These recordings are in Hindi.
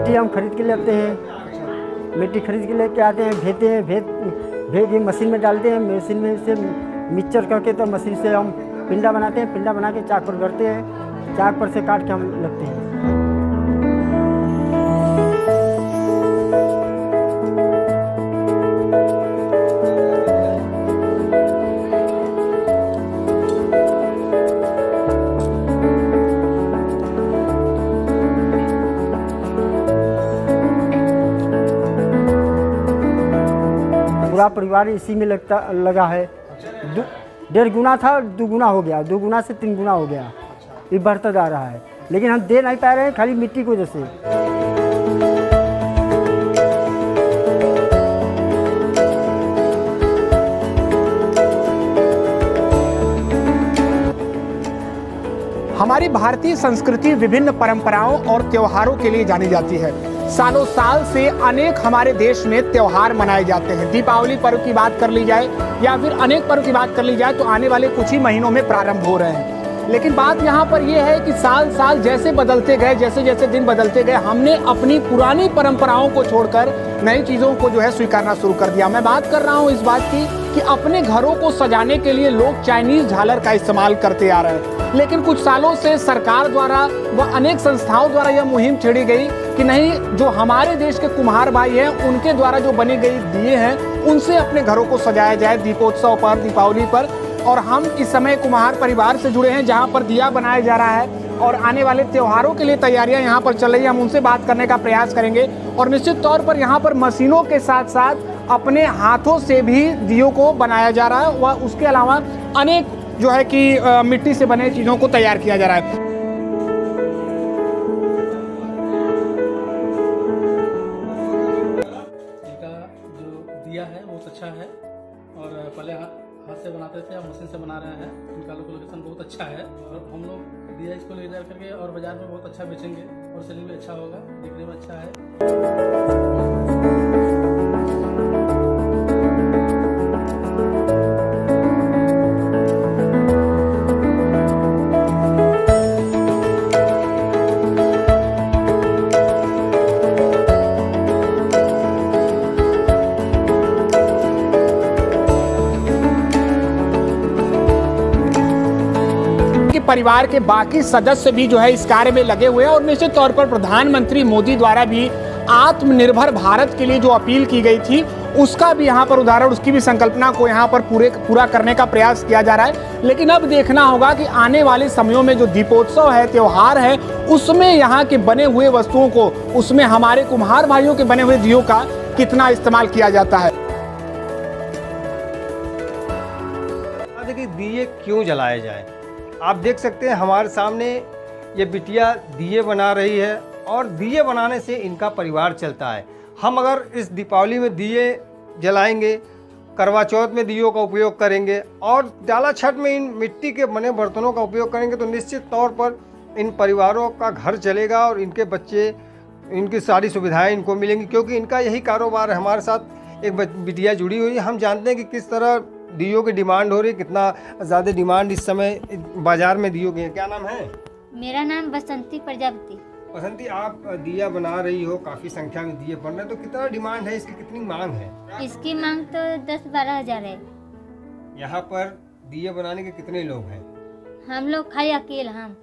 मिट्टी हम खरीद के लाते हैं, मिट्टी खरीद के लेके आते हैं, भेजते हैं, भेज के मशीन में डालते हैं, मशीन में से मिक्सचर करके तो मशीन से हम पिंडा बनाते हैं, पिंडा बना के चाक पर करते हैं, चाक पर से काट के हम लगते हैं। पूरा परिवार इसी में लगा है। 1.5 गुना था, 2 गुना हो गया, 2 गुना से 3 गुना हो गया, ये बढ़ता जा रहा है, लेकिन हम दे नहीं पा रहे हैं खाली मिट्टी की वजह से। हमारी भारतीय संस्कृति विभिन्न परंपराओं और त्योहारों के लिए जानी जाती है। सालों साल से अनेक हमारे देश में त्योहार मनाए जाते हैं। दीपावली पर्व की बात कर ली जाए या फिर अनेक पर्व की बात कर ली जाए तो आने वाले कुछ ही महीनों में प्रारंभ हो रहे हैं। लेकिन बात यहाँ पर यह है कि साल साल जैसे बदलते गए, जैसे जैसे दिन बदलते गए, हमने अपनी पुरानी परंपराओं को छोड़कर नई चीज़ों को जो है स्वीकारना शुरू कर दिया। मैं बात कर रहा हूँ इस बात की कि अपने घरों को सजाने के लिए लोग चाइनीज झालर का इस्तेमाल करते आ रहे हैं, लेकिन कुछ सालों से सरकार द्वारा व अनेक संस्थाओं द्वारा यह मुहिम छेड़ी गई कि नहीं, जो हमारे देश के कुम्हार भाई हैं उनके द्वारा जो बनी गई दिए हैं उनसे अपने घरों को सजाया जाए दीपोत्सव पर, दीपावली पर। और हम इस समय कुम्हार परिवार से जुड़े हैं जहां पर दिया बनाया जा रहा है और आने वाले त्योहारों के लिए तैयारियां यहां पर चल रही हैं। हम उनसे बात करने का प्रयास करेंगे और निश्चित तौर पर यहां पर मशीनों के साथ साथ अपने हाथों से भी दियों को बनाया जा रहा है व उसके अलावा अनेक जो है कि मिट्टी से बने चीज़ों को तैयार किया जा रहा है। इनका जो दिया है बहुत अच्छा है और पहले हाथ से बनाते थे, अब मशीन से बना रहे हैं। इनका लोकेशन बहुत अच्छा है और हम लोग दिया इसको ले जा करके और बाजार में बहुत अच्छा बेचेंगे और सेलिंग भी अच्छा होगा, दिखने में अच्छा है। परिवार के बाकी सदस्य भी जो है इस कार्य में लगे हुए हैं और निश्चित तौर पर प्रधानमंत्री मोदी द्वारा भी आत्मनिर्भर भारत के लिए जो अपील की गई थी उसका भी यहाँ पर उदाहरण, उसकी भी संकल्पना को यहाँ पर पूरा करने का प्रयास किया जा रहा है। लेकिन अब देखना होगा कि आने वाले समयों में जो दीपोत्सव है, त्योहार है, उसमें यहाँ के बने हुए वस्तुओं को, उसमें हमारे कुम्हार भाइयों के बने हुए दियों का कितना इस्तेमाल किया जाता है। देखिए दिए क्यों जलाए जाए, आप देख सकते हैं हमारे सामने ये बिटिया दिए बना रही है और दिए बनाने से इनका परिवार चलता है। हम अगर इस दीपावली में दिए जलाएंगे, करवा चौथ में दियों का उपयोग करेंगे और डाला छठ में इन मिट्टी के बने बर्तनों का उपयोग करेंगे तो निश्चित तौर पर इन परिवारों का घर चलेगा और इनके बच्चे, इनकी सारी सुविधाएं इनको मिलेंगी, क्योंकि इनका यही कारोबार है। हमारे साथ एक बिटिया जुड़ी हुई है, हम जानते हैं कि किस तरह दियों की डिमांड हो रही है, कितना ज़्यादा डिमांड इस समय बाजार में दियों की है। क्या नाम है? मेरा नाम बसंती प्रजापति। बसंती, आप दिया बना रही हो, काफ़ी संख्या में दिए बन रहे हैं, तो कितना डिमांड है इसकी, कितनी मांग है? इसकी मांग तो 10-12 हज़ार है। यहाँ पर दिए बनाने के कितने लोग हैं? हम लोग खाली अकेले हम।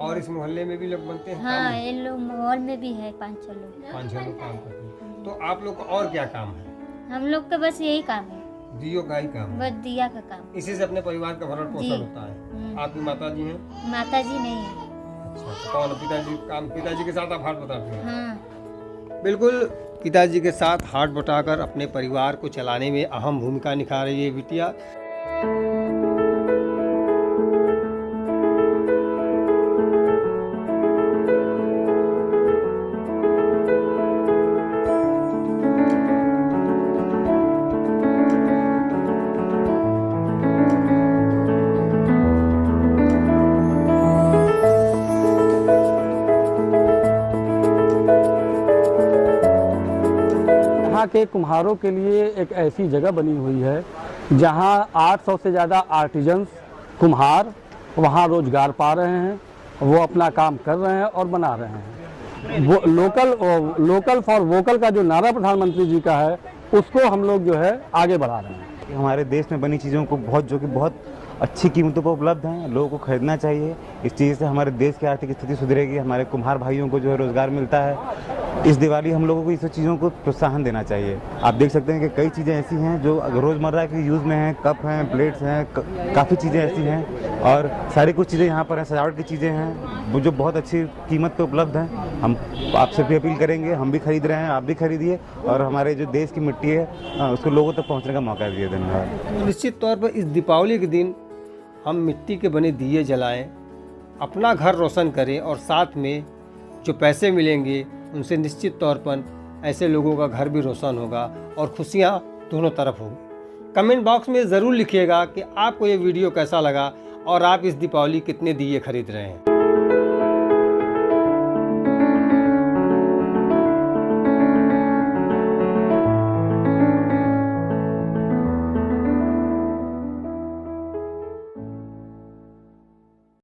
और इस मोहल्ले में भी लोग बनते हैं? हाँ, ये लोग मोहल्ले में भी है 5-6 लोग। 5-6 लोग काम करते हैं। तो आप लोग का और क्या काम है? हम लोग का बस यही काम है, दियों का ही काम है। बस दिया का काम। इसी से अपने परिवार का भरण पोषण होता है। आपकी माता जी हैं? माता जी नहीं है। अच्छा, कौन? पिताजी के साथ आप हाथ बटाते हैं? हाँ। बिल्कुल, पिताजी के साथ हाथ बटाकर अपने परिवार को चलाने में अहम भूमिका निभा रही है बिटिया। यहाँ के कुम्हारों के लिए एक ऐसी जगह बनी हुई है जहाँ 800 से ज़्यादा आर्टिजन्स कुम्हार वहाँ रोजगार पा रहे हैं, वो अपना काम कर रहे हैं और बना रहे हैं। लोकल फॉर वोकल का जो नारा प्रधानमंत्री जी का है, उसको हम लोग जो है आगे बढ़ा रहे हैं। हमारे देश में बनी चीज़ों को जो कि बहुत अच्छी कीमतों पर उपलब्ध हैं, लोगों को खरीदना चाहिए। इस चीज़ से हमारे देश की आर्थिक स्थिति सुधरेगी, हमारे कुम्हार भाइयों को जो है रोज़गार मिलता है। इस दिवाली हम लोगों को इस चीज़ों को प्रोत्साहन देना चाहिए। आप देख सकते हैं कि कई चीज़ें ऐसी हैं जो रोज़मर्रा के यूज़ में हैं, कप हैं, प्लेट्स हैं, काफ़ी चीज़ें ऐसी हैं और सारी कुछ चीज़ें यहाँ पर हैं, सजावट की चीज़ें हैं वो जो बहुत अच्छी कीमत पे उपलब्ध हैं। हम आपसे भी अपील करेंगे, हम भी खरीद रहे हैं, आप भी खरीदिए और हमारे जो देश की मिट्टी है उसको लोगों तक पहुँचने का मौका दिए। धन्यवाद। निश्चित तौर पर इस दीपावली के दिन हम मिट्टी के बने दिए जलाएं, अपना घर रोशन करें और साथ में जो पैसे मिलेंगे उनसे निश्चित तौर पर ऐसे लोगों का घर भी रोशन होगा और खुशियां दोनों तरफ होगी। कमेंट बॉक्स में ज़रूर लिखिएगा कि आपको ये वीडियो कैसा लगा और आप इस दीपावली कितने दिए खरीद रहे हैं।